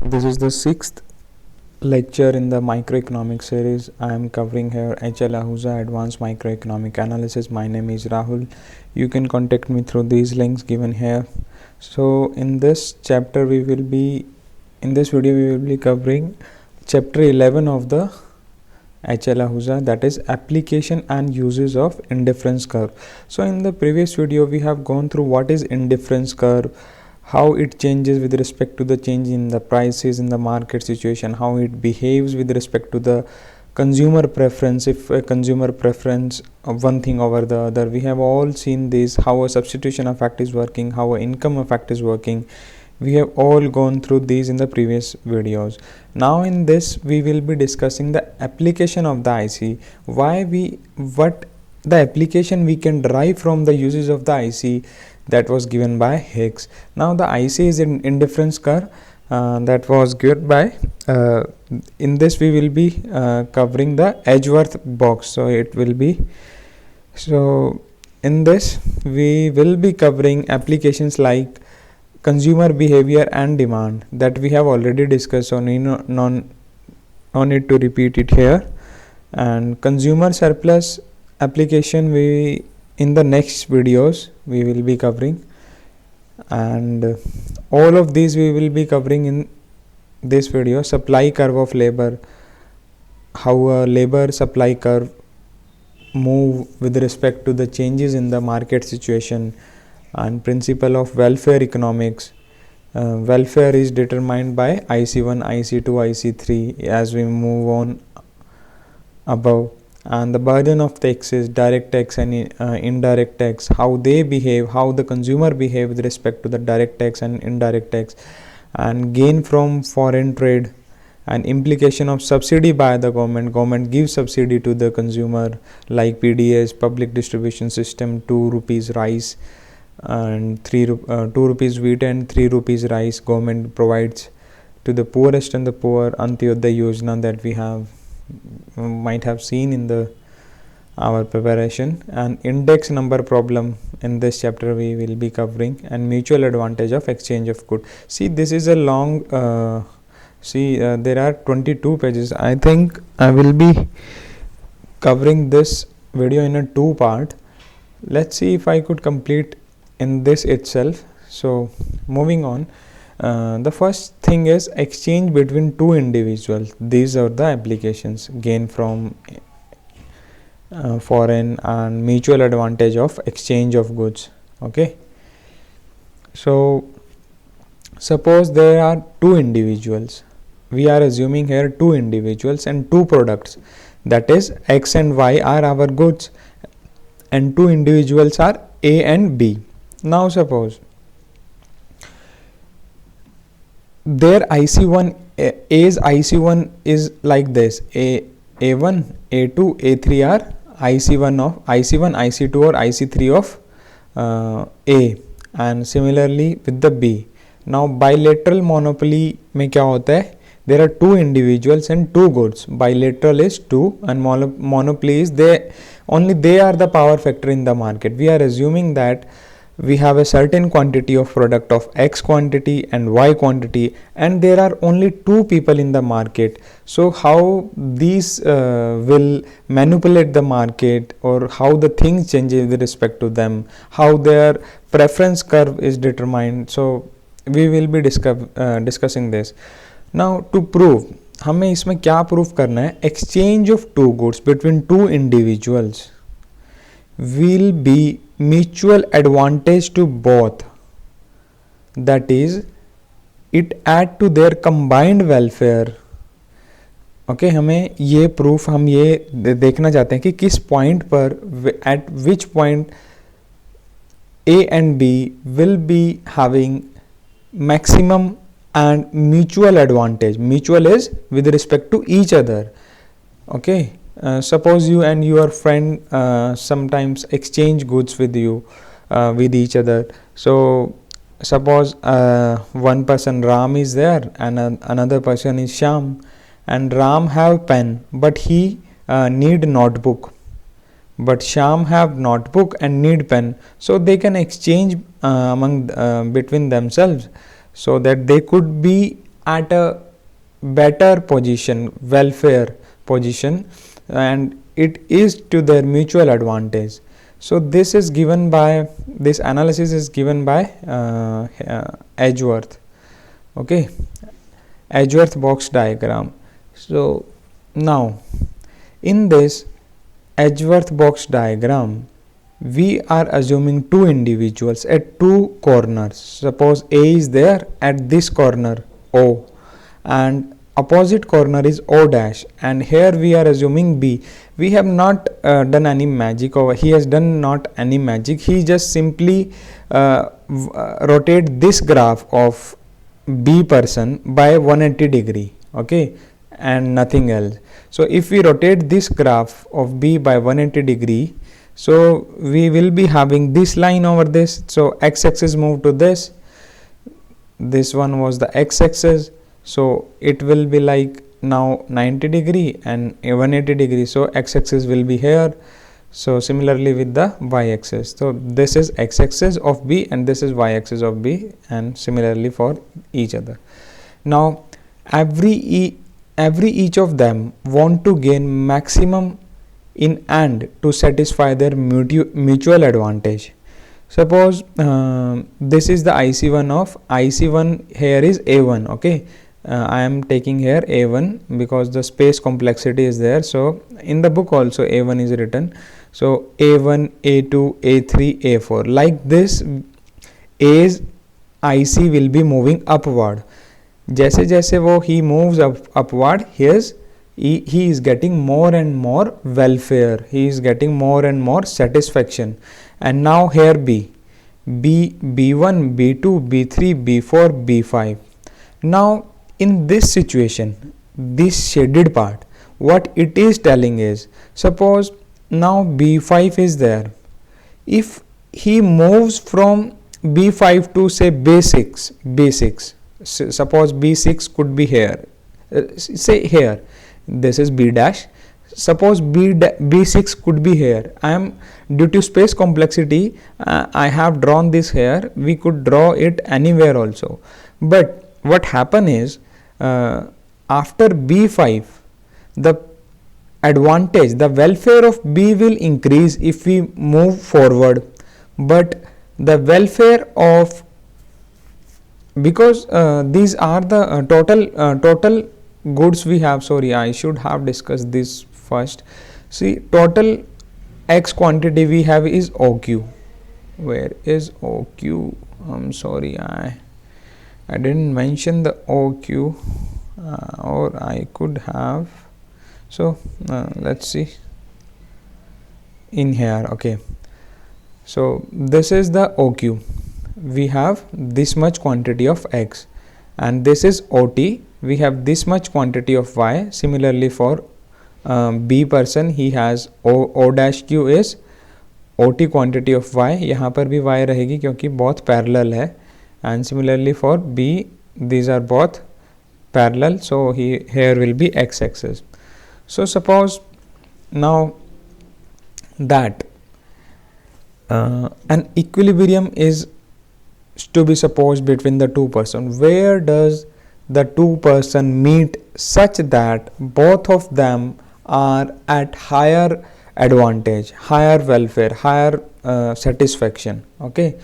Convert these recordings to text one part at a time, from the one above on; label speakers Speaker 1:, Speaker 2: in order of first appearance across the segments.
Speaker 1: This is the sixth lecture in the microeconomic series. I am covering here HL Ahuja Advanced Microeconomic Analysis. My name is Rahul. You can contact me through these links given here. So in this chapter in this video we will be covering chapter 11 of the HL Ahuja, that is application and uses of indifference curve. So in the previous video we have gone through what is indifference curve, how it changes with respect to the change in the prices in the market situation, how it behaves with respect to the consumer preference, if a consumer preference of one thing over the other. We have all seen this, how a substitution effect is working, how a income effect is working. We have all gone through these in the previous videos. Now in this we will be discussing the application of the IC, what the application we can derive from the uses of the IC that was given by Hicks. Now the IC is in indifference curve that was given by in this we will be covering the Edgeworth box. So in this we will be covering applications like consumer behavior and demand that we have already discussed, so no need to repeat it here. And consumer surplus application we in the next videos we will be covering, and all of these we will be covering in this video. Supply curve of labor, how a labor supply curve move with respect to the changes in the market situation, and principle of welfare economics. Welfare is determined by IC1, IC2, IC3 as we move on above. And the burden of taxes, direct tax and indirect tax, how they behave, how the consumer behave with respect to the direct tax and indirect tax. And gain from foreign trade, and implication of subsidy by the government gives subsidy to the consumer like PDS, public distribution system, 2 rupees rice and 2 rupees wheat and 3 rupees rice government provides to the poorest and the poor. Antyodaya Yojana that we might have seen in our preparation. And index number problem in this chapter we will be covering, and mutual advantage of exchange of good. See, this is a long there are 22 pages. I think I will be covering this video in a 2 part. Let's see if I could complete in this itself. So moving on, the first thing is exchange between two individuals. These are the applications: gain from foreign and mutual advantage of exchange of goods. Okay, so suppose there are two individuals. We are assuming here two individuals and two products, that is X and Y are our goods, and two individuals are A and B. Now suppose their IC1, A's IC1 is like this: A1, A2, A3 are IC1 of IC1, IC2 or IC3 of A, and similarly with the B. Now bilateral monopoly में क्या होता है? There are two individuals and two goods. Bilateral is two, and monopoly is they are the power factor in the market. We are assuming that we have a certain quantity of product of X quantity and Y quantity, and there are only two people in the market. So how these will manipulate the market, or how the things change with respect to them, how their preference curve is determined. So we will be discussing this. Now to prove, हमें इसमें क्या proof करना है? Exchange of two goods between two individuals will be mutual advantage to both, that is it add to their combined welfare. Okay, हमें ये proof, हम ये देखना चाहते हैं कि किस पॉइंट पर, at which point A and B will be having maximum and mutual advantage. Mutual is with respect to each other. Okay, suppose you and your friend sometimes exchange goods with each other. So suppose one person Ram is there and another person is Shyam, and Ram have pen but he need notebook, but Shyam have notebook and need pen. So they can exchange between themselves, so that they could be at a better position, welfare position, and it is to their mutual advantage. So this is given by, this analysis is given by Edgeworth. Okay, Edgeworth box diagram. So now in this Edgeworth box diagram, we are assuming two individuals at two corners. Suppose A is there at this corner O, and opposite corner is O dash, and here we are assuming B. We have not done any magic over, he has done not any magic, he just simply rotate this graph of B person by 180 degree, okay, and nothing else. So if we rotate this graph of B by 180 degree, so we will be having this line over this. So x-axis move to this one was the x-axis, so it will be like now 90 degree and 180 degree, so x-axis will be here. So similarly with the y-axis, so this is x-axis of B and this is y-axis of B, and similarly for each other. Now every each of them want to gain maximum in AND to satisfy their mutual advantage. Suppose this is the IC1 of IC1, here is A1, okay. I am taking here A1 because the space complexity is there. So in the book also A1 is written. So A1, A2, A3, A4, like this A's IC will be moving upward. जैसे जैसे वो he moves upward, he is getting more and more welfare, he is getting more and more satisfaction. And now here B, B1, B2, B3, B4, B5. Now in this situation, this shaded part, what it is telling is, suppose now B5 is there. If he moves from B5 to say B6, suppose B6 could be here, say here, this is B dash, suppose B6 could be here. I am, due to space complexity, I have drawn this here, we could draw it anywhere also. But what happen is, after B5, the advantage, the welfare of B will increase if we move forward, but the welfare of, because these are the total goods we have. Sorry, I should have discussed this first. See, total X quantity we have is OQ. Where is OQ? I'm sorry, I didn't mention the OQ, or I could have. So let's see in here. Okay, so this is the OQ. We have this much quantity of X, and this is OT. We have this much quantity of Y. Similarly for B person, he has O dash Q is OT quantity of Y. यहाँ पर भी Y रहेगी क्योंकि both parallel है. And similarly for B, these are both parallel, so here will be x-axis. So suppose now that an equilibrium is to be supposed between the two person, where does the two person meet such that both of them are at higher advantage, higher welfare, higher satisfaction. Okay,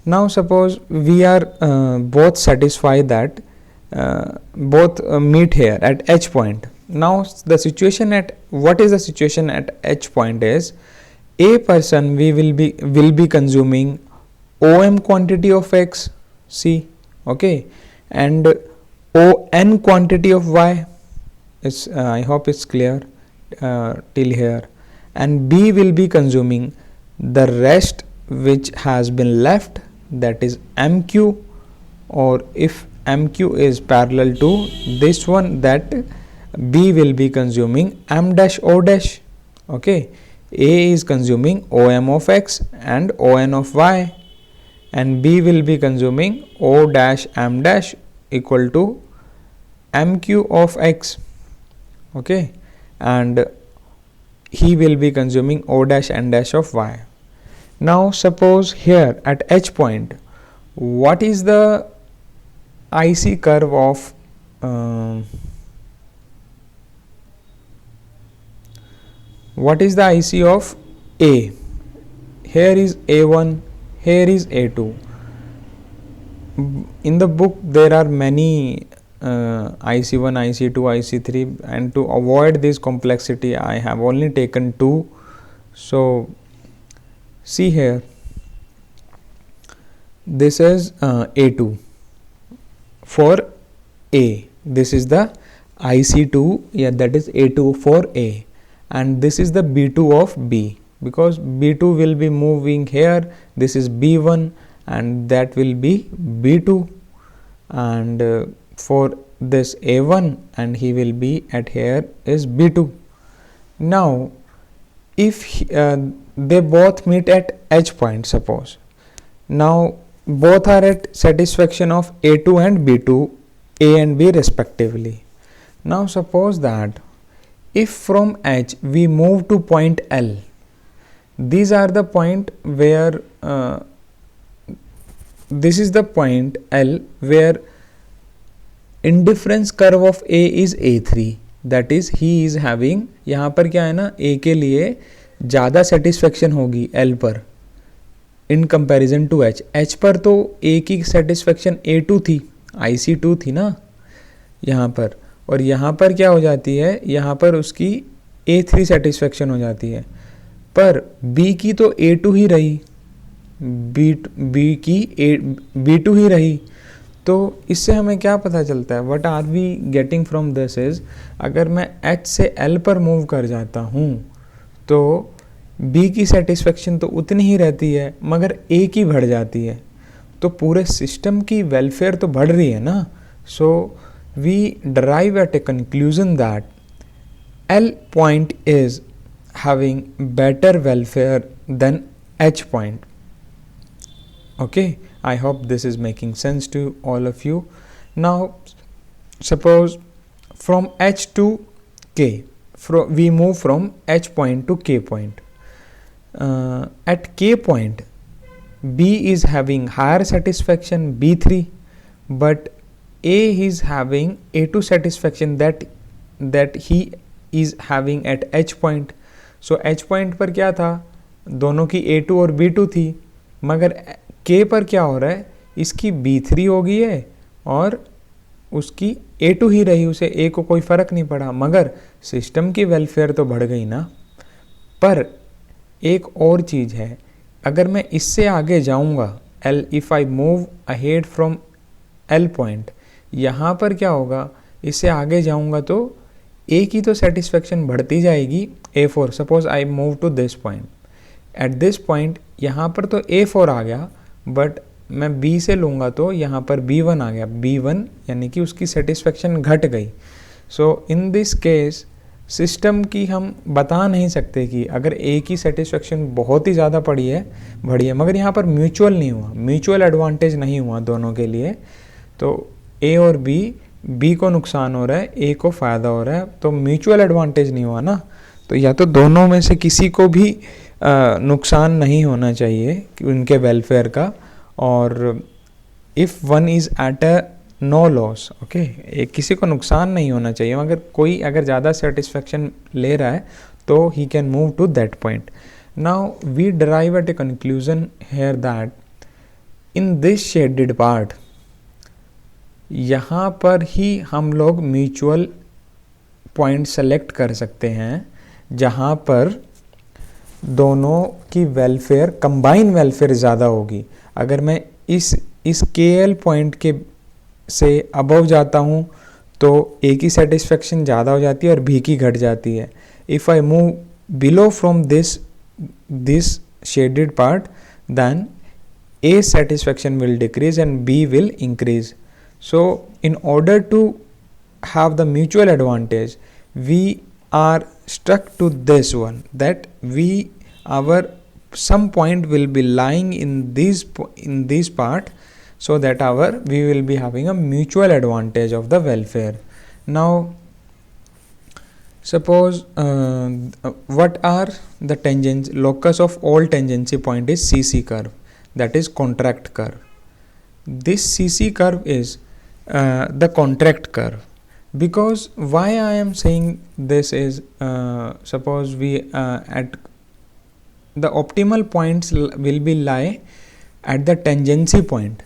Speaker 1: now suppose we are both satisfied that both meet here at H point. Now the situation at, what is the situation at H point is, A person will be consuming OM quantity of X, C, okay, and ON quantity of Y. It's I hope it's clear till here, and B will be consuming the rest which has been left, that is MQ, or if MQ is parallel to this one, that B will be consuming M dash O dash. Okay, A is consuming OM of X and ON of Y, and B will be consuming O dash M dash equal to MQ of X. Okay, and he will be consuming O dash N dash of Y. Now suppose here at H point, what is the IC curve of what is the IC of A? Here is A1, here is A2. In the book there are many IC1, IC2, IC3, and to avoid this complexity I have only taken 2. So see here, this is A2 for A, this is the IC2, yeah, that is A2 for A, and this is the B2 of B, because B2 will be moving here, this is B1 and that will be B2, and for this A1 and he will be at here is B2. Now if they both meet at H point, suppose, now both are at satisfaction of A2 and B2, A and B respectively. Now suppose that if from H we move to point L, these are the point where this is the point L where indifference curve of A is A3, that is he is having, यहाँ पर क्या है ना, A के लिए ज़्यादा satisfaction होगी L पर in comparison to H. H पर तो A की सेटिस्फेक्शन A2 थी, IC2 थी ना यहाँ पर, और यहाँ पर क्या हो जाती है, यहाँ पर उसकी A3 सेटिस्फेक्शन हो जाती है, पर B की तो A2 ही रही, B की B2 ही रही. तो इससे हमें क्या पता चलता है, what are we getting from this is, अगर मैं H से L पर मूव कर जाता हूँ तो B की सेटिस्फेक्शन तो उतनी ही रहती है मगर A की बढ़ जाती है, तो पूरे सिस्टम की वेलफेयर तो बढ़ रही है ना. So we derive at a conclusion that L point is having better welfare than H point. Okay, I hope this is making sense to all of you. Now suppose from H to K, we move from H point to K point. At K point B is having higher satisfaction B3, but A is having A2 satisfaction that he is having at H point. So H point पर क्या था, दोनों की A2 और B2 थी, मगर K पर क्या हो रहा है, इसकी B3 हो गई है और उसकी A2 ही रही, उसे A को कोई फ़र्क नहीं पड़ा, मगर सिस्टम की वेलफेयर तो बढ़ गई ना. पर एक और चीज़ है, अगर मैं इससे आगे जाऊंगा L, if I move ahead from L point, यहाँ पर क्या होगा, इससे आगे जाऊंगा तो A की तो सेटिस्फेक्शन बढ़ती जाएगी A4. Suppose I move to this point, at this point यहाँ पर तो A4 आ गया, बट मैं B से लूँगा तो यहाँ पर B1 आ गया, B1 यानी कि उसकी सेटिस्फेक्शन घट गई. सो इन दिस केस सिस्टम की हम बता नहीं सकते कि अगर A की सेटिस्फेक्शन बहुत ही ज़्यादा बढ़ी है, मगर यहाँ पर म्यूचुअल नहीं हुआ, म्यूचुअल एडवांटेज नहीं हुआ दोनों के लिए, तो A और B को नुकसान हो रहा है, A को फ़ायदा हो रहा है, तो म्यूचुअल एडवांटेज नहीं हुआ ना. तो या तो दोनों में से किसी को भी नुकसान नहीं होना चाहिए कि उनके वेलफेयर का, और if one is at a no loss, okay, किसी को नुकसान नहीं होना चाहिए, मगर कोई अगर ज़्यादा सेटिस्फेक्शन ले रहा है तो he can move to that point. Now we derive at a conclusion here that in this shaded part, यहाँ पर ही हम लोग म्यूचुअल पॉइंट सेलेक्ट कर सकते हैं जहाँ पर दोनों की वेलफेयर, कंबाइन वेलफेयर ज़्यादा होगी. अगर मैं इस KL पॉइंट के से अबव जाता हूँ तो A की सेटिस्फेक्शन ज़्यादा हो जाती है और B की घट जाती है. If I move below from this shaded part, then A satisfaction will decrease and B will increase. So in order to have the mutual advantage, we are stuck to this one, that our some point will be lying in this part, so that we will be having a mutual advantage of the welfare. Now suppose what are the tangents, locus of all tangency point is CC curve, that is contract curve. This CC curve is the contract curve. Because why I am saying this is, suppose we at the optimal points will be lie at the tangency point,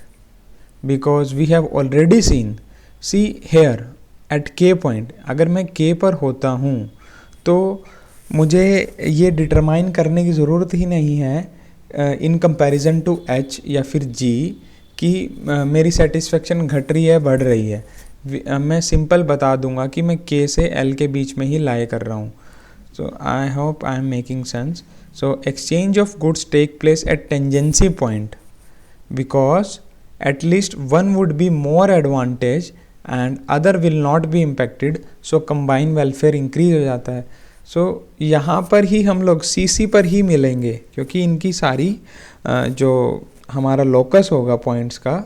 Speaker 1: because we have already seen, see here at k point, अगर मैं k पर होता हूँ तो मुझे ये determine करने की ज़रूरत ही नहीं है इन कंपैरिजन टू h या फिर g कि मेरी सेटिस्फेक्शन घट रही है बढ़ रही है। मैं सिंपल बता दूंगा कि मैं k से l के बीच में ही लाई कर रहा हूँ। So I hope I am making sense. So exchange of goods take place at tangency point because at least one would be more advantage and other will not be impacted, so combined welfare increase हो जाता है। so यहाँ पर ही हम लोग CC पर ही मिलेंगे, क्योंकि इनकी सारी जो हमारा लोकस होगा पॉइंट्स का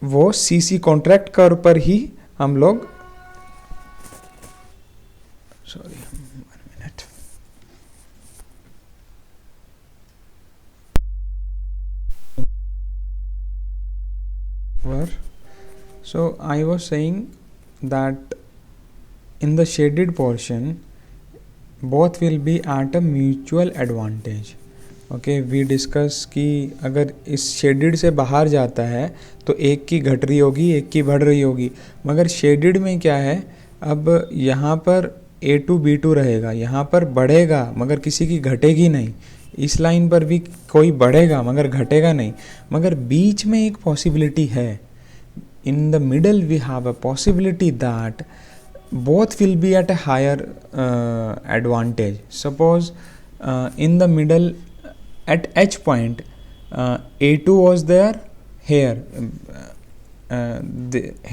Speaker 1: वो CC कॉन्ट्रैक्ट कर्व पर ही हम लोग, sorry so I was saying that in the shaded portion both will be at a mutual advantage. okay, we discuss कि अगर इस shaded से बाहर जाता है तो एक की घट रही होगी एक की बढ़ रही होगी, मगर shaded में क्या है, अब यहाँ पर A2 B2 रहेगा, यहाँ पर बढ़ेगा मगर किसी की घटेगी नहीं, इस लाइन पर भी कोई बढ़ेगा मगर घटेगा नहीं, मगर बीच में एक पॉसिबिलिटी है, in the middle we have a possibility that both will be at a higher advantage. Suppose in the middle at h point A2 was there here,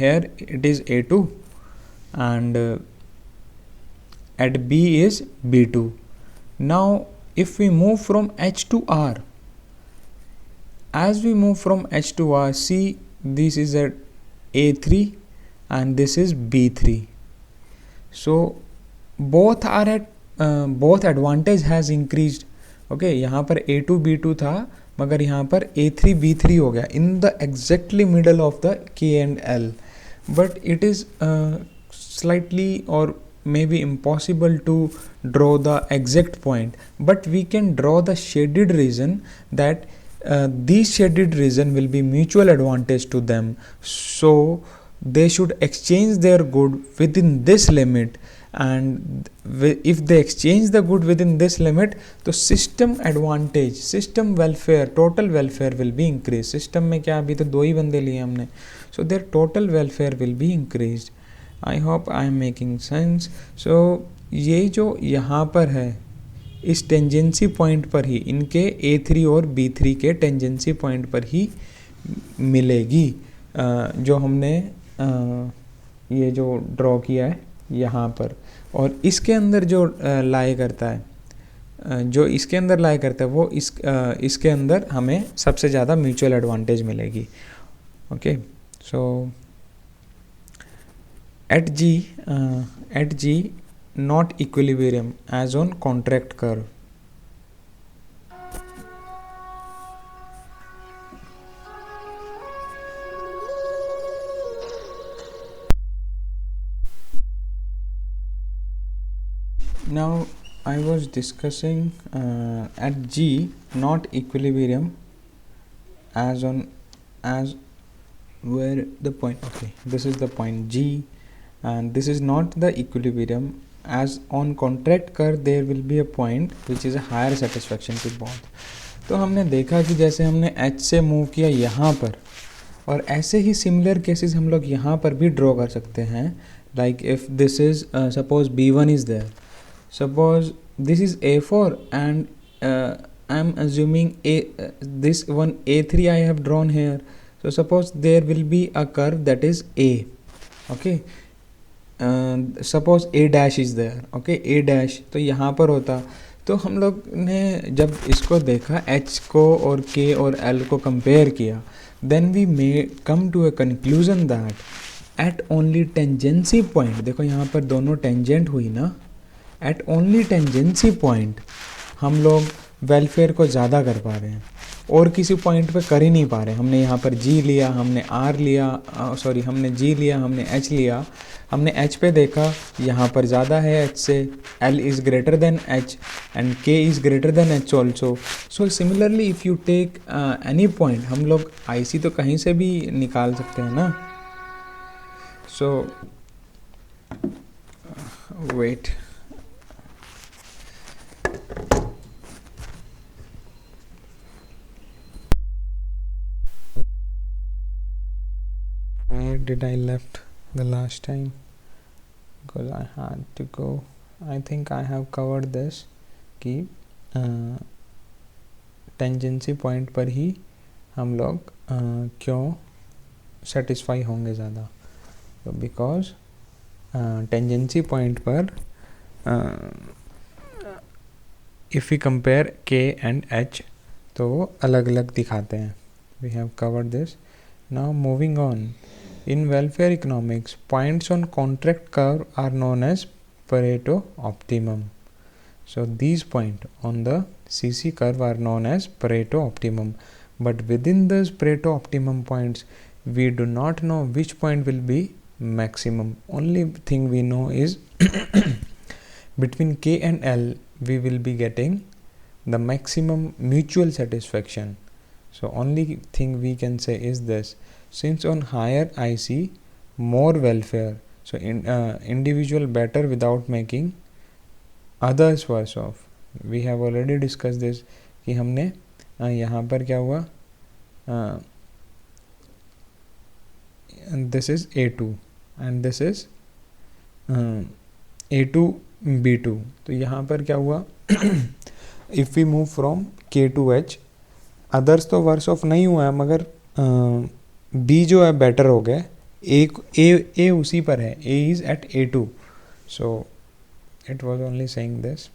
Speaker 1: here it is A2 and at B is B2. now if we move from H to R, as we move from H to R, see this is at A3 and this is B3. so both are at both advantage has increased. okay, यहाँ पर A2 B2 था मगर यहाँ पर A3 B3 हो गया in the exactly middle of the K and L, but it is slightly or maybe impossible to draw the exact point, but we can draw the shaded region that these shaded region will be mutual advantage to them, so they should exchange their good within this limit, and if they exchange the good within this limit तो system advantage, system welfare, total welfare will be increased. system में क्या, अभी तो दो ही बंदे लिए हमने, so their total welfare will be increased. I hope I am making sense. so ये जो यहाँ पर है इस टेंजेंसी पॉइंट पर ही इनके A3 और B3 के टेंजेंसी पॉइंट पर ही मिलेगी, जो हमने ये जो ड्रॉ किया है यहाँ पर, और इसके अंदर जो लाई करता है, जो इसके अंदर लाई करता है वो इसके अंदर हमें सबसे ज़्यादा म्यूचुअल एडवांटेज मिलेगी. Okay, so at G not equilibrium as on contract curve. Now I was discussing at G not equilibrium as where the point, okay, this is the point G and this is not the equilibrium, as on contract curve there will be a point which is a higher satisfaction to both. तो हमने देखा कि जैसे हमने H से move किया यहाँ पर, और ऐसे ही सिमिलर केसेस हम लोग यहाँ पर भी ड्रॉ कर सकते हैं. Like if this is suppose B1 is there, suppose this is A4 and I am assuming this one A3 I have drawn here. So suppose there will be a curve that is A. Okay, suppose A dash is there. Okay, A dash तो यहाँ पर होता, तो हम लोग ने जब इसको देखा H को और K और L को कंपेयर किया, then we may come to a conclusion that at only tangency point, देखो यहाँ पर दोनों टेंजेंट हुई ना, at only tangency point हम लोग वेलफेयर को ज़्यादा कर पा रहे हैं. और किसी पॉइंट पे कर ही नहीं पा रहे। हमने यहाँ पर जी लिया, हमने आर लिया, सॉरी हमने जी लिया, हमने एच लिया, हमने एच पे देखा यहाँ पर ज़्यादा है एच से, L is greater than H and K is greater than H also. So similarly if you take any point, हम लोग आई सी तो कहीं से भी निकाल सकते हैं ना। सो wait, where did I left the last time, because I had to go. I think I have covered this कि टेंजेंसी पॉइंट पर ही हम लोग क्यों सेटिस्फाई होंगे ज़्यादा। तो बिकॉज टेंजेंसी पॉइंट पर if you compare K and H तो वो अलग अलग दिखाते हैं। We have covered this. Now moving on, in welfare economics, points on contract curve are known as Pareto optimum. So these points on the CC curve are known as Pareto optimum. But within those Pareto optimum points, we do not know which point will be maximum. Only thing we know is between K and L, we will be getting the maximum mutual satisfaction. So only thing we can say is this: since on higher IC more welfare, so individual better without making others worse off. We have already discussed this कि हमने यहाँ पर क्या हुआ, this is A2 and this is A2 B2। तो यहाँ पर क्या हुआ if we move from K to H, others तो वर्स ऑफ नहीं हुआ है मगर बी जो है बेटर हो गए, ए उसी पर है, A is at A2। So it was only saying this.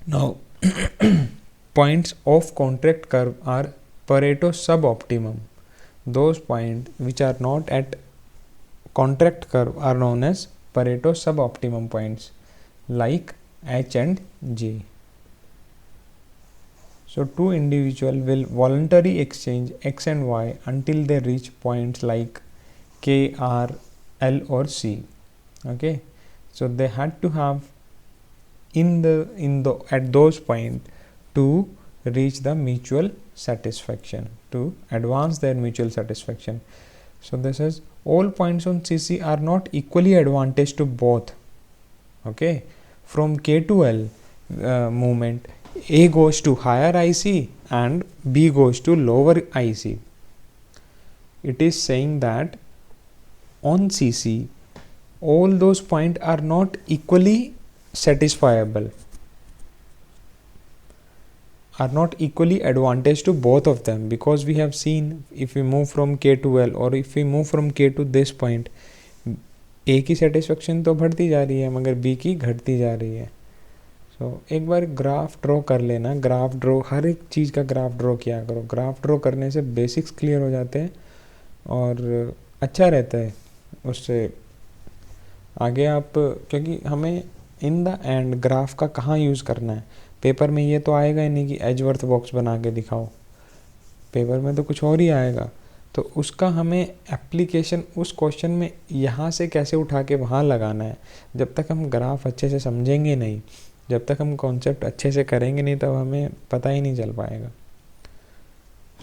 Speaker 1: Now points of contract curve are Pareto sub optimum. Those point which are not at contract curve are known as Pareto sub optimum points like H and G. So two individuals will voluntarily exchange X and Y until they reach points like K, R, L or C. Okay, so they had to have at those points to reach the mutual satisfaction, to advance their mutual satisfaction. So this is all points on CC are not equally advantage to both. Okay, from K to L movement, A goes to higher IC and B goes to lower IC. It is saying that on CC all those points are not equally satisfiable, are not equally advantage to both of them, because we have seen if we move from K to L or if we move from K to this point, A की satisfaction तो बढ़ती जा रही है मगर B की घटती जा रही है। एक बार ग्राफ ड्रॉ कर लेना, ग्राफ ड्रॉ, हर एक चीज़ का ग्राफ ड्रॉ किया करो। ग्राफ ड्रॉ करने से बेसिक्स क्लियर हो जाते हैं और अच्छा रहता है, उससे आगे आप, क्योंकि हमें इन द एंड ग्राफ का कहाँ यूज़ करना है। पेपर में ये तो आएगा ही नहीं कि एजवर्थ बॉक्स बना के दिखाओ, पेपर में तो कुछ और ही आएगा। तो उसका हमें एप्लीकेशन उस क्वेश्चन में यहाँ से कैसे उठा के वहाँ लगाना है। जब तक हम ग्राफ अच्छे से समझेंगे नहीं, जब तक हम कॉन्सेप्ट अच्छे से करेंगे नहीं, तब हमें पता ही नहीं चल पाएगा।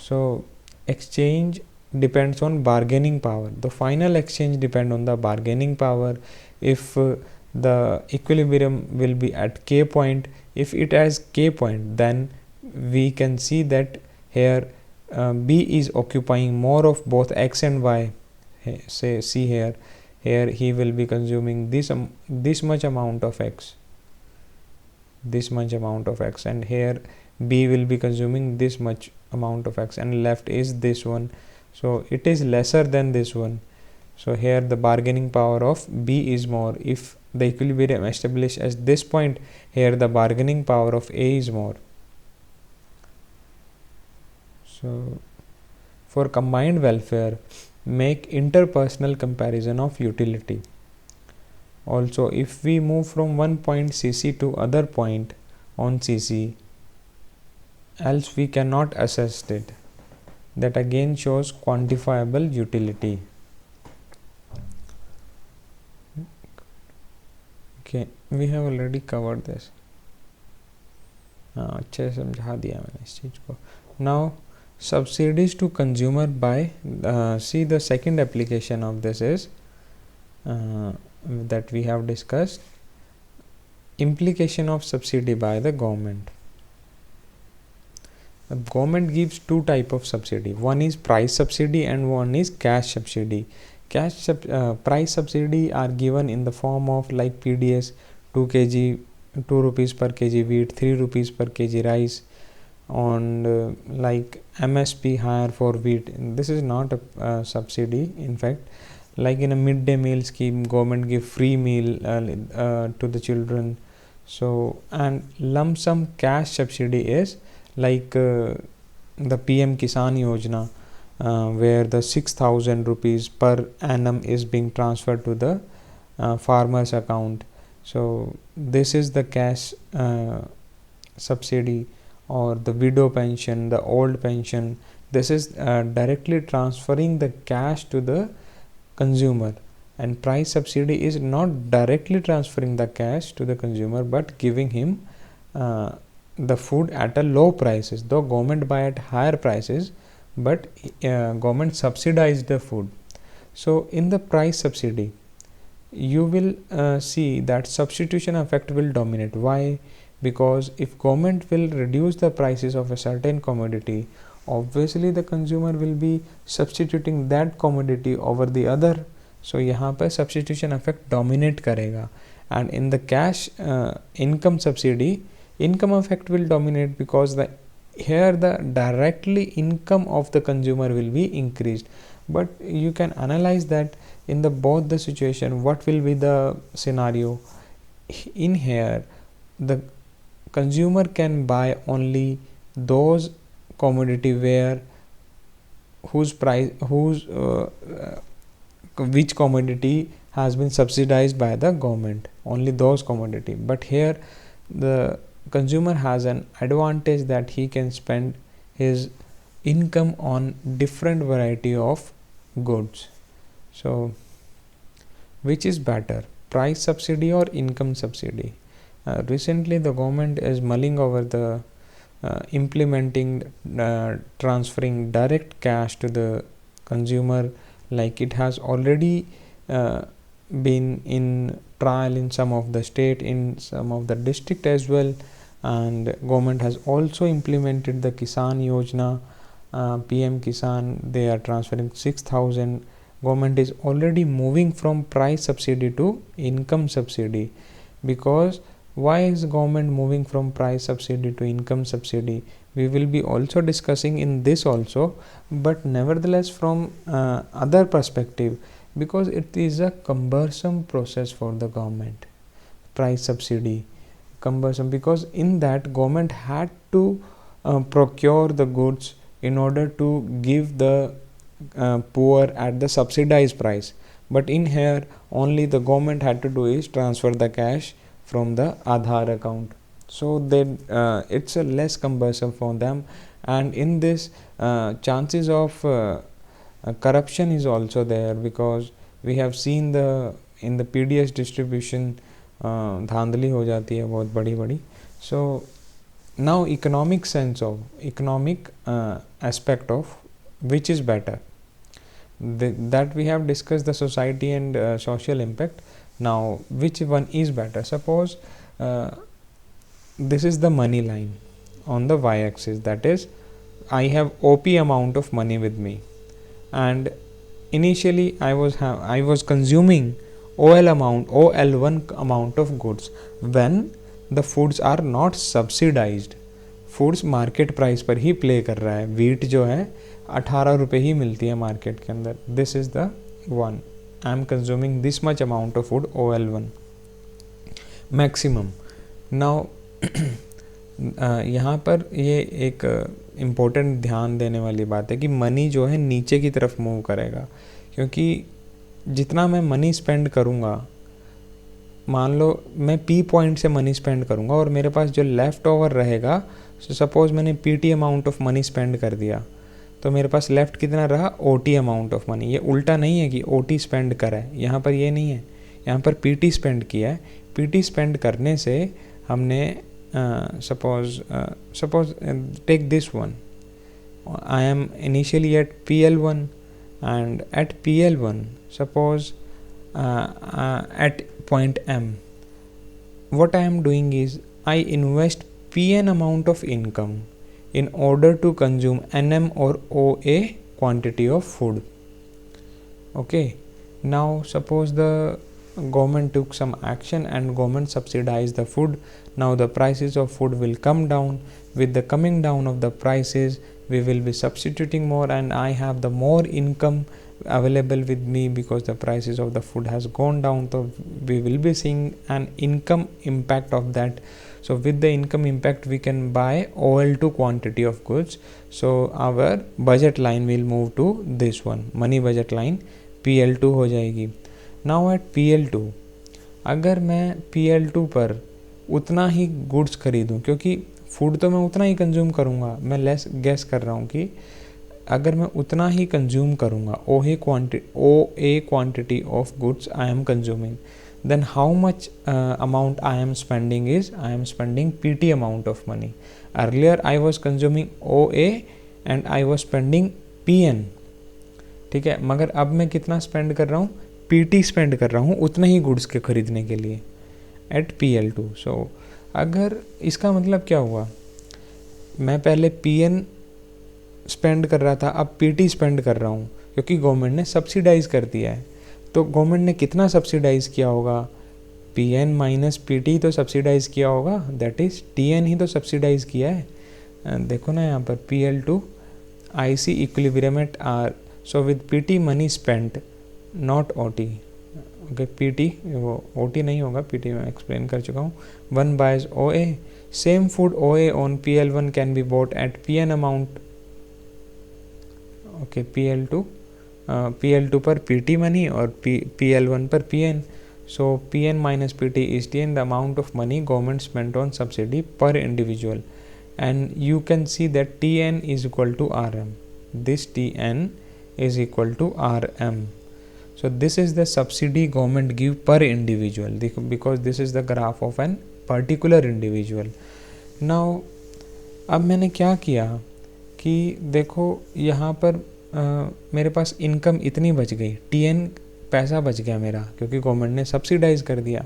Speaker 1: So exchange depends on bargaining power, the final exchange depend on the bargaining power. If the equilibrium will be at K point, if it has K point, then we can see that here B is occupying more of both X and Y. Say, see here he will be consuming this much amount of X, this much amount of X, and here B will be consuming this much amount of X, and left is this one, so it is lesser than this one. So here the bargaining power of B is more. If the equilibrium established at this point, here the bargaining power of A is more. So for combined welfare, make interpersonal comparison of utility. Also, if we move from one point CC to other point on CC else we cannot assess it. That again shows quantifiable utility. Okay, we have already covered this. अच्छे से समझा दिया मैंने इस चीज़ को. Now subsidies to consumer by see the second application of this is that we have discussed, implication of subsidy by the government. The government gives two type of subsidy. One is price subsidy and one is cash subsidy. Price subsidy are given in the form of like PDS 2 kg 2 rupees per kg wheat, 3 rupees per kg rice, and like MSP higher for wheat. This is not a subsidy. In fact, like in a midday meal scheme, government give free meal to the children. So, and lump sum cash subsidy is like the PM Kisan Yojana, where the 6,000 rupees per annum is being transferred to the farmer's account. So this is the cash subsidy, or the widow pension, the old pension. This is directly transferring the cash to the consumer. And price subsidy is not directly transferring the cash to the consumer, but giving him the food at a low prices. Though government buy at higher prices, but government subsidize the food. So in the price subsidy, you will see that substitution effect will dominate. Why? Because if government will reduce the prices of a certain commodity, obviously the consumer will be substituting that commodity over the other. So यहाँ पर substitution effect dominate करेगा. And in the cash income subsidy, income effect will dominate, because here the directly income of the consumer will be increased. But you can analyze that in the both the situation, what will be the scenario. In here, the consumer can buy only those commodity where whose price which commodity has been subsidized by the government, only those commodity. But here the consumer has an advantage that he can spend his income on different variety of goods. So which is better, price subsidy or income subsidy? Recently the government is mulling over the implementing transferring direct cash to the consumer. Like it has already been in trial in some of the state, in some of the district as well, and government has also implemented the Kisan Yojana, PM Kisan. They are transferring 6,000. Government is already moving from price subsidy to income subsidy. Because why is government moving from price subsidy to income subsidy? We will be also discussing in this also, but nevertheless from other perspective, because it is a cumbersome process for the government. Price subsidy cumbersome, because in that government had to procure the goods in order to give the poor at the subsidized price. But in here only the government had to do is transfer the cash from the Aadhaar account. So then it's a less cumbersome for them, and in this chances of corruption is also there, because we have seen in the PDS distribution धांधली हो जाती है बहुत बड़ी बड़ी. So now economic sense of economic aspect of which is better, that we have discussed the society and social impact. Now which one is better? Suppose this is the money line on the y-axis, that is I have OP amount of money with me, and initially I was consuming OL1 amount of goods. When the foods are not subsidized, foods market price पर ही play कर रहा है. Wheat जो है 18 रुपये ही मिलती है market के अंदर. This is the one. I am consuming this much amount of food OL1 maximum. Now यहाँ पर ये एक इम्पोर्टेंट ध्यान देने वाली बात है कि मनी जो है नीचे की तरफ मूव करेगा, क्योंकि जितना मैं मनी स्पेंड करूँगा, मान लो मैं P पॉइंट से मनी स्पेंड करूँगा और मेरे पास जो लेफ़्ट ओवर रहेगा सो सपोज़ मैंने PT amount of money spend कर दिया, तो मेरे पास लेफ्ट कितना रहा, OT अमाउंट ऑफ मनी। ये उल्टा नहीं है कि OT स्पेंड करा है, यहाँ पर ये नहीं है, यहाँ पर PT स्पेंड किया है। PT स्पेंड करने से हमने suppose take this one, I am initially at PL1, and at PL1 suppose at point M, what I am doing is I invest PN amount of income in order to consume NM or OA quantity of food. Okay, now suppose the government took some action and government subsidized the food. Now the prices of food will come down. With the coming down of the prices, we will be substituting more, and I have the more income available with me because the prices of the food has gone down. So we will be seeing an income impact of that. So with the income impact, we can buy OL2 quantity of goods. So our budget line will move to this one, money budget line PL2 हो जाएगी. Now at PL2, अगर मैं PL2 पर उतना ही goods खरीदूँ, क्योंकि food तो मैं उतना ही कंज्यूम करूँगा, मैं लेस गैस कर रहा हूँ कि अगर मैं उतना ही कंज्यूम करूँगा, OA quantity of goods I am consuming, then how much amount I am spending is I am spending PT amount of money. Earlier I was consuming OA and I was spending PN. ठीक है, मगर अब मैं कितना spend कर रहा हूँ, PT spend कर रहा हूँ उतना ही गुड्स के खरीदने के लिए एट PL2. सो अगर इसका मतलब क्या हुआ, मैं पहले PN स्पेंड कर रहा था, अब PT स्पेंड कर रहा हूँ क्योंकि गवर्नमेंट ने सब्सिडाइज कर दिया है. तो गवर्नमेंट ने कितना सब्सिडाइज़ किया होगा, PN माइनस PT तो सब्सिडाइज़ किया होगा, दैट इज़ TN ही तो सब्सिडाइज़ किया है. देखो ना यहाँ पर PL2 IC equilibrium at R. So with PT money spent not OT. Okay, PT वो OT नहीं होगा, PT मैं एक्सप्लेन कर चुका हूँ. 1 buys OA, same food OA on PL1 can be bought at PN amount. Okay, PL2 पर PT money और PL1 पर PN. So PN minus PT is TN, the amount of money government spent on subsidy per individual, and you can see that TN is equal to RM. This TN is equal to RM. So this is the subsidy government give per individual, because this is the graph of an particular individual. Now अब मैंने क्या किया कि देखो यहाँ पर मेरे पास income इतनी बच गई, TN पैसा बच गया मेरा क्योंकि गवर्नमेंट ने सब्सिडाइज़ कर दिया.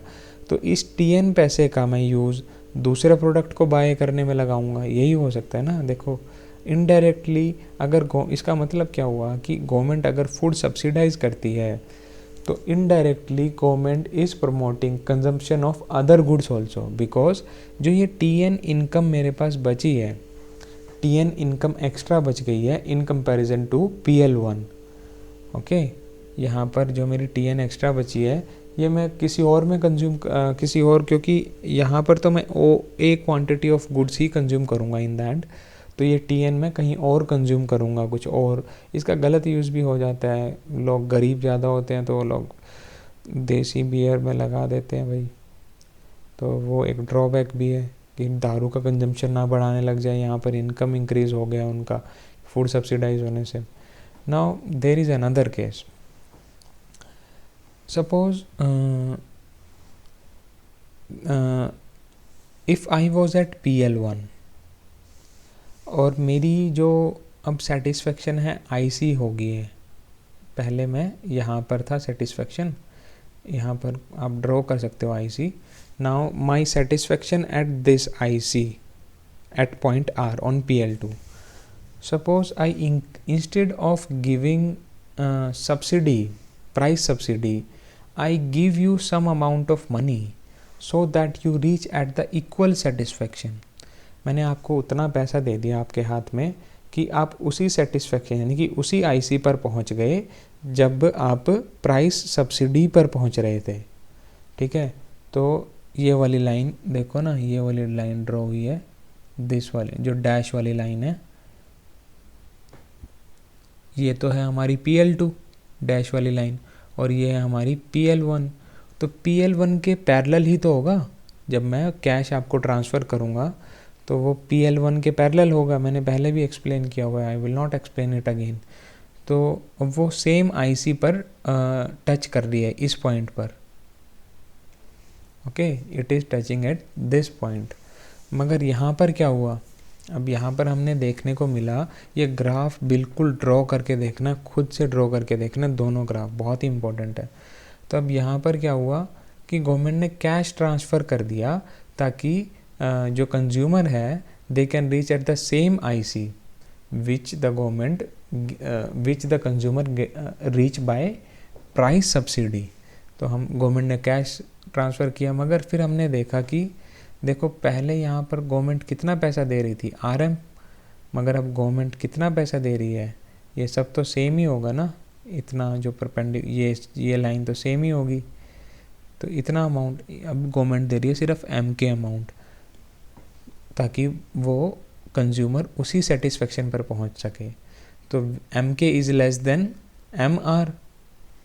Speaker 1: तो इस TN पैसे का मैं यूज़ दूसरे प्रोडक्ट को बाय करने में लगाऊंगा. यही हो सकता है ना. देखो इनडायरेक्टली अगर इसका मतलब क्या हुआ कि गवर्नमेंट अगर फूड सब्सिडाइज़ करती है तो indirectly government is promoting consumption of other goods also, because जो ये TN इनकम मेरे पास बची है, TN इनकम एक्स्ट्रा बच गई है इन कंपैरिजन टू PL1. ओके, यहाँ पर जो मेरी TN एक्स्ट्रा बची है ये मैं किसी और में कंज्यूम किसी और, क्योंकि यहाँ पर तो मैं OA quantity of goods he consume करूँगा इन द एंड, तो ये TN मैं कहीं और कंज्यूम करूँगा कुछ और. इसका गलत यूज़ भी हो जाता है, लोग गरीब ज़्यादा होते हैं तो लोग देसी बियर में लगा देते हैं भाई, तो वो एक ड्रॉबैक भी है कि दारू का कंजम्पशन ना बढ़ाने लग जाए. यहाँ पर इनकम इंक्रीज़ हो गया उनका फूड सब्सिडाइज होने से. Now there is another case. Suppose if I was at PL1 और मेरी जो अब सेटिस्फेक्शन है IC हो गई है. पहले मैं यहाँ पर था सेटिस्फेक्शन, यहाँ पर आप ड्रॉ कर सकते हो IC. Now my satisfaction at this IC at point R on PL2. Suppose I instead of giving subsidy, price subsidy, I give you some amount of money so that you reach at the equal satisfaction. मैंने आपको उतना पैसा दे दिया आपके हाथ में कि आप उसी सेटिस्फेक्शन यानी कि उसी IC पर पहुंच गए जब आप प्राइस सब्सिडी पर पहुंच रहे थे. ठीक है, तो ये वाली लाइन देखो ना, ये वाली लाइन ड्रॉ हुई है, दिस वाली जो डैश वाली लाइन है, ये तो है हमारी PL2 डैश वाली लाइन, और ये है हमारी PL1. तो PL1 के पैरेलल ही तो होगा. जब मैं कैश आपको ट्रांसफ़र करूँगा तो वो PL1 के पैरेलल होगा, मैंने पहले भी एक्सप्लेन किया हुआ है, I will not explain it again. तो वो सेम IC पर टच कर रही है इस पॉइंट पर, okay, it is touching eight this point. मगर यहाँ पर क्या हुआ, अब यहाँ पर हमने देखने को मिला, ये ग्राफ बिल्कुल ड्रॉ करके देखना, खुद से ड्रॉ करके देखना, दोनों ग्राफ बहुत ही इंपॉर्टेंट है। तो अब यहाँ पर क्या हुआ कि गवर्नमेंट ने कैश ट्रांसफ़र कर दिया ताकि जो कंज्यूमर है they can reach at the same IC which the consumer reach by price subsidy. तो हम गवर्नमेंट ने कैश ट्रांसफ़र किया, मगर फिर हमने देखा कि देखो पहले यहाँ पर गवर्नमेंट कितना पैसा दे रही थी RM, मगर अब गवर्नमेंट कितना पैसा दे रही है, ये सब तो सेम ही होगा ना, इतना जो ये लाइन तो सेम ही होगी। तो इतना अमाउंट अब गवर्नमेंट दे रही है सिर्फ MK अमाउंट, ताकि वो कंज्यूमर उसी सेटिस्फेक्शन पर पहुंच सके। तो MK is less than MR,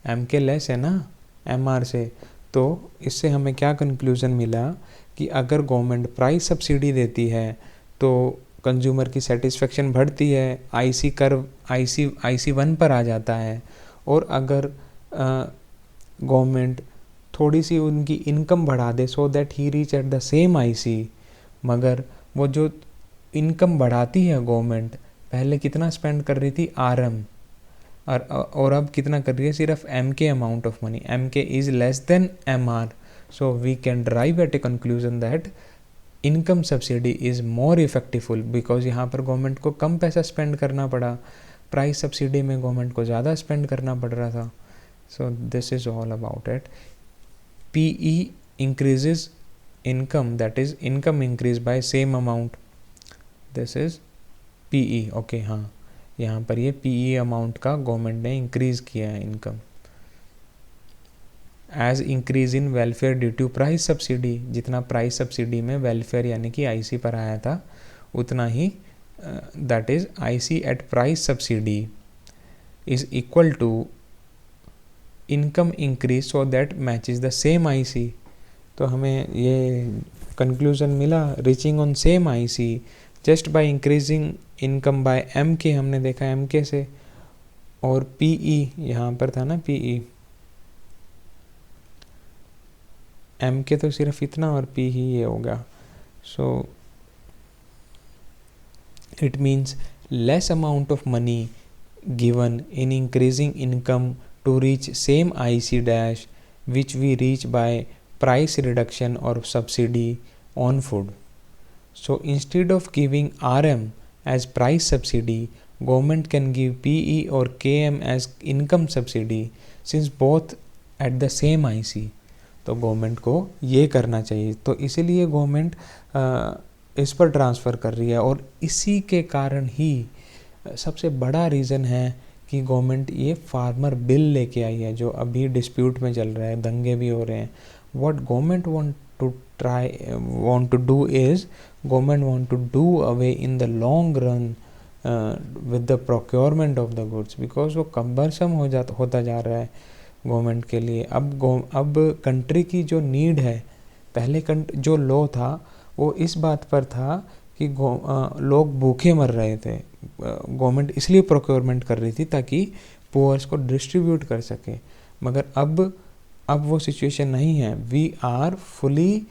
Speaker 1: MK less है ना MR से। तो इससे हमें क्या कंक्लूज़न मिला कि अगर गवर्नमेंट प्राइस सब्सिडी देती है तो कंज्यूमर की सेटिस्फेक्शन बढ़ती है, IC कर्व IC1 पर आ जाता है। और अगर गवर्नमेंट थोड़ी सी उनकी इनकम बढ़ा दे so that he reach at the same IC, मगर वो जो इनकम बढ़ाती है गवर्नमेंट, पहले कितना स्पेंड कर रही थी RM, और अब कितना कर रही है, सिर्फ MK amount of money, MK is less than MR। So we can drive at a conclusion that income subsidy is more effectiveful, because यहाँ पर गवर्नमेंट को कम पैसा स्पेंड करना पड़ा, प्राइस सब्सिडी में गवर्नमेंट को ज़्यादा स्पेंड करना पड़ रहा था। So this is all about it. PE increases income, that is income increase by same amount, this is PE, okay हाँ, यहाँ पर ये PE अमाउंट का गवर्नमेंट ने इंक्रीज़ किया है income. As increase in welfare due to price subsidy, जितना price subsidy में वेलफेयर यानी कि IC पर आया था उतना ही that is IC at price subsidy is equal to income increase so that matches the same IC। तो हमें ये कंक्लूजन मिला, reaching on same IC just by increasing income bye MK, हमने देखा MK से, और PE यहाँ पर था ना PE, MK तो सिर्फ इतना और P ही ये होगा। So it means less amount of money given in increasing income to reach same IC dash which we reach by price reduction or subsidy on food. So instead of giving RM as price subsidy, government can give PE or KM as income subsidy since both at the same IC. तो government को ये करना चाहिए, तो इसीलिए government इस पर transfer कर रही है। और इसी के कारण ही सबसे बड़ा रीज़न है कि गवर्नमेंट ये फार्मर बिल लेके आई है, जो अभी डिस्प्यूट में चल रहा है, दंगे भी हो रहे हैं। What government want to do is government want to do away in the long run with the procurement of the goods, because वो कम्बरसम होता जा रहा है गवर्नमेंट के लिए। अब कंट्री की जो नीड है, पहले जो लॉ था वो इस बात पर था कि लोग भूखे मर रहे थे, गवर्नमेंट इसलिए प्रोक्योरमेंट कर रही थी ताकि पुअर्स को डिस्ट्रीब्यूट कर सके। मगर अब वो सिचुएशन नहीं है। We are fully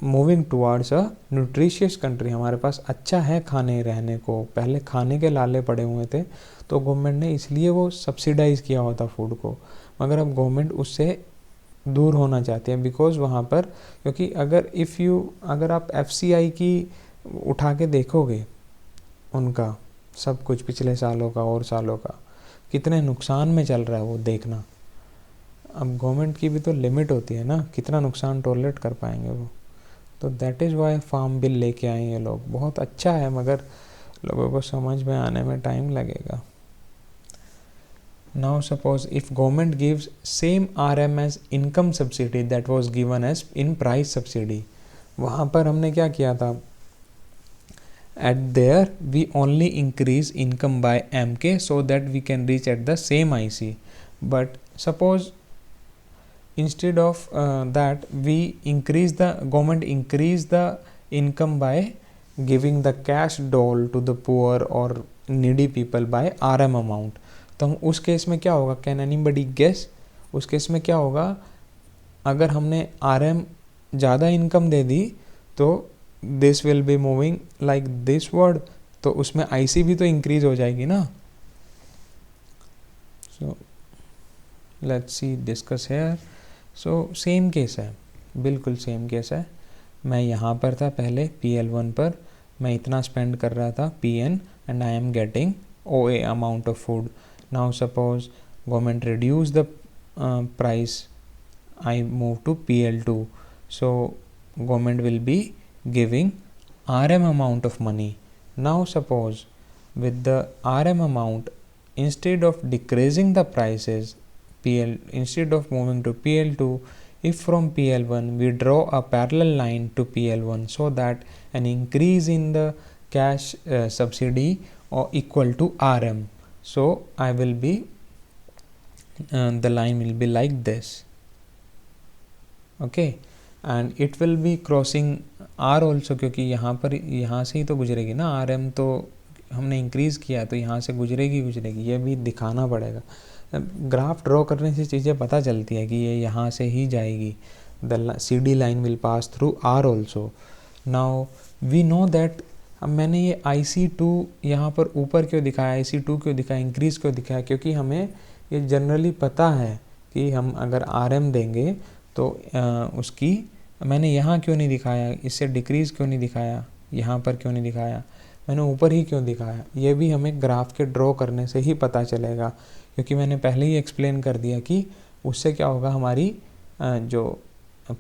Speaker 1: moving towards a nutritious country, हमारे पास अच्छा है खाने रहने को, पहले खाने के लाले पड़े हुए थे, तो गवर्नमेंट ने इसलिए वो सब्सिडाइज़ किया हुआ था फूड को। मगर अब गवर्नमेंट उससे दूर होना चाहते हैं, बिकॉज वहाँ पर, क्योंकि अगर आप FCI की उठा के देखोगे उनका सब कुछ पिछले सालों का और सालों का कितने नुकसान में चल रहा है वो देखना। अब गवर्नमेंट की भी तो लिमिट होती है ना, कितना नुकसान टॉलरेट कर पाएंगे वो। तो that is why farm bill लेके आए हैं लोग, बहुत अच्छा है, मगर लोगों को समझ में आने में टाइम लगेगा। Now suppose if government gives same RM as income subsidy that was given as in price subsidy, वहाँ पर हमने क्या किया था, at there we only increase income by MK so that we can reach at the same IC. But suppose instead of that we government increase the income by giving the cash dole to the poor or needy people by RM amount. तो हम उस case में क्या होगा, can anybody guess? उस case में क्या होगा, अगर हमने RM ज़्यादा इनकम दे दी तो this will be moving like this word, तो उसमें IC भी तो इंक्रीज हो जाएगी ना. So let's see discuss hair. So same case है, बिल्कुल सेम केस है. मैं यहाँ पर था पहले PL1 पर, मैं इतना स्पेंड कर रहा था PN and I am getting OA amount of food. Now suppose government reduce the price, I move to PL2, so government will be giving RM amount of money. Now suppose with the RM amount, instead of decreasing the prices, instead of moving to PL2, if from PL1 we draw a parallel line to PL1 so that an increase in the cash subsidy or equal to RM, so I will be the line will be like this. Okay, and it will be crossing R also, क्योंकि यहाँ पर यहाँ से ही तो गुजरेगी ना. RM तो हमने इंक्रीज़ किया तो यहाँ से गुजरेगी, ये भी दिखाना पड़ेगा. ग्राफ ड्रॉ करने से चीज़ें पता चलती है कि ये यहाँ से ही जाएगी. The CD line will pass through R also. Now we know that. अब मैंने ये IC2 यहाँ पर ऊपर क्यों दिखाया, IC2 क्यों दिखाया, इंक्रीज़ क्यों दिखाया, क्योंकि हमें ये जनरली पता है कि हम अगर RM देंगे तो उसकी, मैंने यहाँ क्यों नहीं दिखाया, इससे डिक्रीज़ क्यों नहीं दिखाया, यहाँ पर क्यों नहीं दिखाया, मैंने ऊपर ही क्यों दिखाया, ये भी हमें ग्राफ के ड्रॉ करने से ही पता चलेगा. क्योंकि मैंने पहले ही एक्सप्लेन कर दिया कि उससे क्या होगा, हमारी जो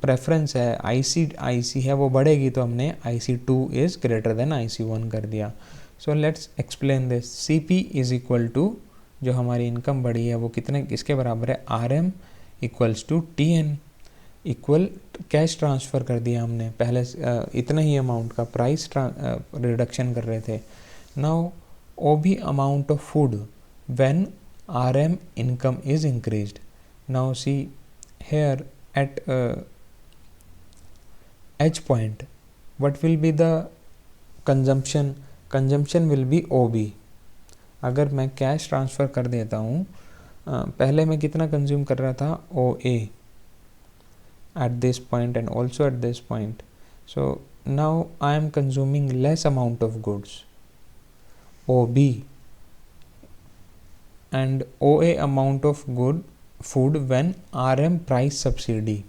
Speaker 1: प्रेफरेंस है IC है वो बढ़ेगी, तो हमने IC2 is greater then IC1 कर दिया. So let's explain this. CP is equal to, जो हमारी इनकम बढ़ी है वो कितने, किसके बराबर है, RM equals to TN equal cash transfer कर दिया हमने पहले. इतना ही अमाउंट का प्राइस रिडक्शन कर रहे थे. Now OB amount of food when RM income is increased. Now see here at H point, what will be the consumption? Consumption will be OB. अगर मैं कैश ट्रांसफ़र कर देता हूँ, पहले मैं कितना कंज्यूम कर रहा था, OA at this point and also at this point. So now I am consuming less amount of goods, OB, and OA amount of food when RM price subsidy.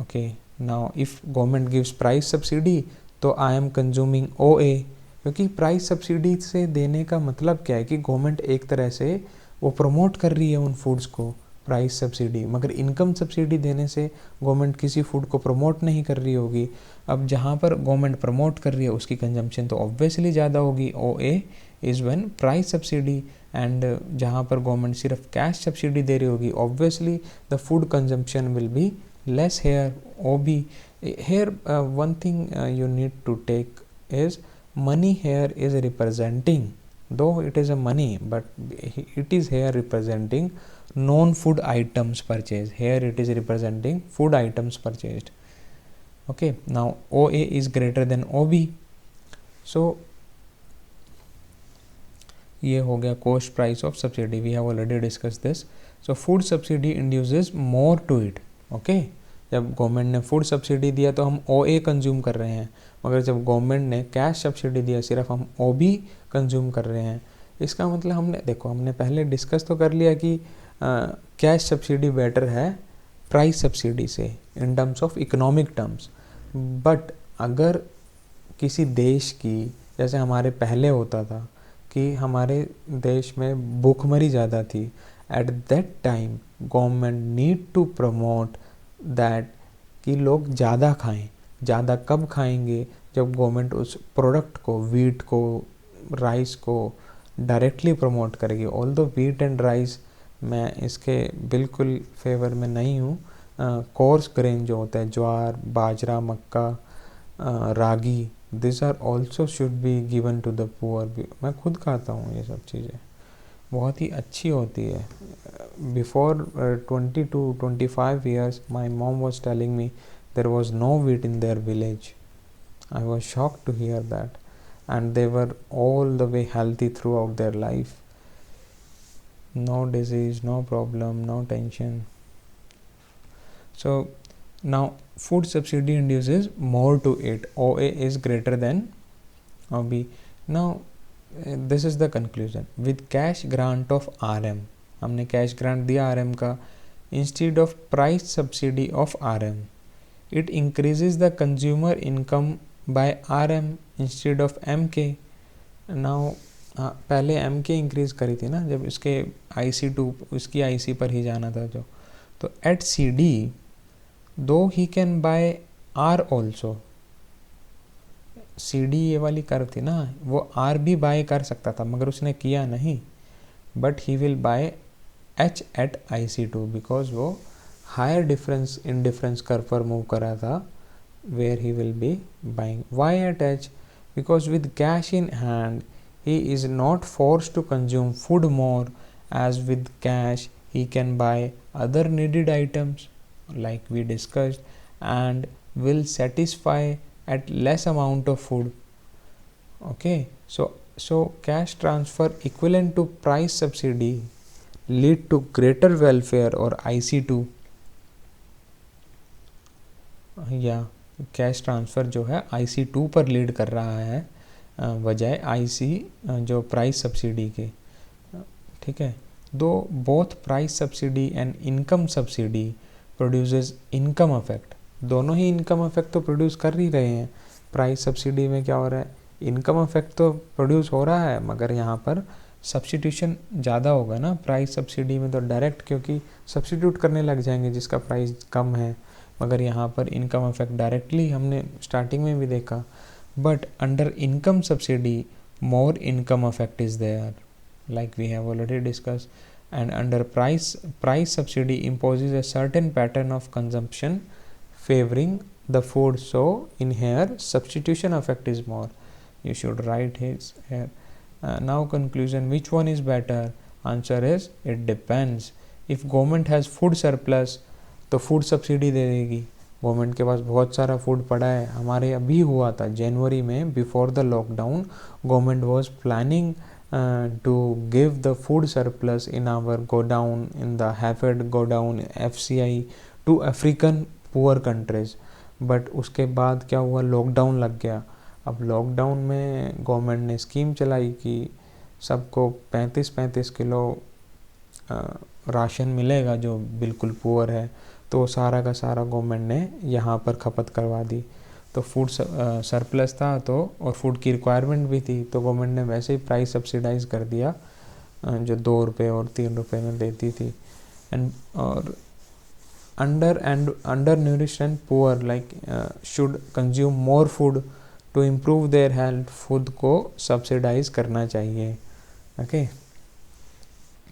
Speaker 1: Okay, now if government gives price subsidy तो I am consuming OA, क्योंकि price subsidy से देने का मतलब क्या है कि government एक तरह से वो प्रमोट कर रही है उन फूड्स को, प्राइस सब्सिडी. मगर इनकम सब्सिडी देने से गवर्नमेंट किसी फूड को प्रमोट नहीं कर रही होगी. अब जहाँ पर गवर्नमेंट प्रमोट कर रही है उसकी कंजम्पशन तो ऑब्वियसली ज़्यादा होगी. OA is when price subsidy, and जहाँ पर गवर्नमेंट सिर्फ कैश सब्सिडी दे रही होगी, obviously the food consumption will be less here. OB here, one thing you need to take is money here is representing, though it is a money, but it is here representing non-food items purchased. Here it is representing food items purchased. Okay, now OA is greater than OB. So ये हो गया cost price of subsidy. We have already discussed this. So food subsidy induces more to it. Okay, जब government ने food subsidy दिया तो हम OA consume कर रहे हैं, मगर जब गवर्नमेंट ने कैश सब्सिडी दिया सिर्फ हम OB कंज्यूम कर रहे हैं. इसका मतलब हमने देखो, हमने पहले डिस्कस तो कर लिया कि कैश सब्सिडी बेटर है प्राइस सब्सिडी से in terms of economic terms. But अगर किसी देश की, जैसे हमारे पहले होता था कि हमारे देश में भूखमरी ज़्यादा थी, at that time government need to promote that कि लोग ज़्यादा खाएं. ज़्यादा कब खाएंगे, जब गवर्नमेंट उस प्रोडक्ट को, वीट को, राइस को डायरेक्टली प्रमोट करेगी. ऑल्दो वीट एंड राइस मैं इसके बिल्कुल फेवर में नहीं हूँ. कोर्स ग्रेन जो होता है, jowar, bajra, makka, ragi, this are also should be given to the poor. मैं खुद खाता हूँ ये सब चीज़ें, बहुत ही अच्छी होती है. Before 22-25 years my mom was telling me there was no wheat in their village. I was shocked to hear that. And they were all the way healthy throughout their life. No disease, no problem, no tension. So now food subsidy induces more to it. OA is greater than OB. Now this is the conclusion. With cash grant of RM, हमने cash grant दिया RM का, instead of price subsidy of RM, it increases the consumer income by RM instead of MK. Now पहले MK increase करी थी ना, जब इसके IC2 इसकी IC पर ही जाना था जो, तो at CD दो he can buy R also, CD ये वाली कर्व थी ना, वो R भी बाय कर सकता था मगर उसने किया नहीं, but he will buy H at IC2 because वो higher difference in difference curve पर मूव करा था, where he will be buying Y at H because with cash in hand he is not forced to consume food more, as with cash he can buy other needed items like we discussed and will satisfy at less amount of food. Okay, so cash transfer equivalent to price subsidy lead to greater welfare or IC2 या cash transfer जो है IC2 पर lead कर रहा है बजाय IC जो price subsidy के. ठीक है, दो both price subsidy and income subsidy produces income affect, दोनों ही इनकम अफेक्ट तो प्रोड्यूस कर ही रहे हैं. प्राइस सब्सिडी में क्या हो रहा है, इनकम अफेक्ट तो प्रोड्यूस हो रहा है मगर यहाँ पर सब्स्टिट्यूशन ज़्यादा होगा ना. प्राइस सब्सिडी में तो डायरेक्ट क्योंकि सब्स्टिट्यूट करने लग जाएंगे जिसका प्राइस कम है, मगर यहाँ पर इनकम अफेक्ट डायरेक्टली हमने स्टार्टिंग में भी देखा. But under income subsidy more income affect is there like we have already discuss, and under price subsidy imposes a certain pattern of consumption favoring the food, so in here substitution effect is more. You should write his here. Now conclusion, which one is better? Answer is it depends. If government has food surplus तो food subsidy दे देगी. Government के पास बहुत सारा food पड़ा है, हमारे अभी हुआ था जनवरी में before the lockdown, government was planning to give the food surplus in our godown, in the Hafed godown FCI to African poor countries. But उसके बाद क्या हुआ, लॉकडाउन लग गया. अब लॉकडाउन में गवर्नमेंट ने स्कीम चलाई कि सबको 35-35 किलो राशन मिलेगा जो बिल्कुल पुअर है, तो सारा का सारा गवर्नमेंट ने यहाँ पर खपत करवा दी. तो फूड सरप्लस था तो, और फूड की रिक्वायरमेंट भी थी, तो गवर्नमेंट ने वैसे ही प्राइस सब्सिडाइज कर दिया जो 2 रुपये और 3 रुपये में देती थी. एंड और undernourished and poor like should consume more food to improve their health, food को सब्सिडाइज करना चाहिए. ओके.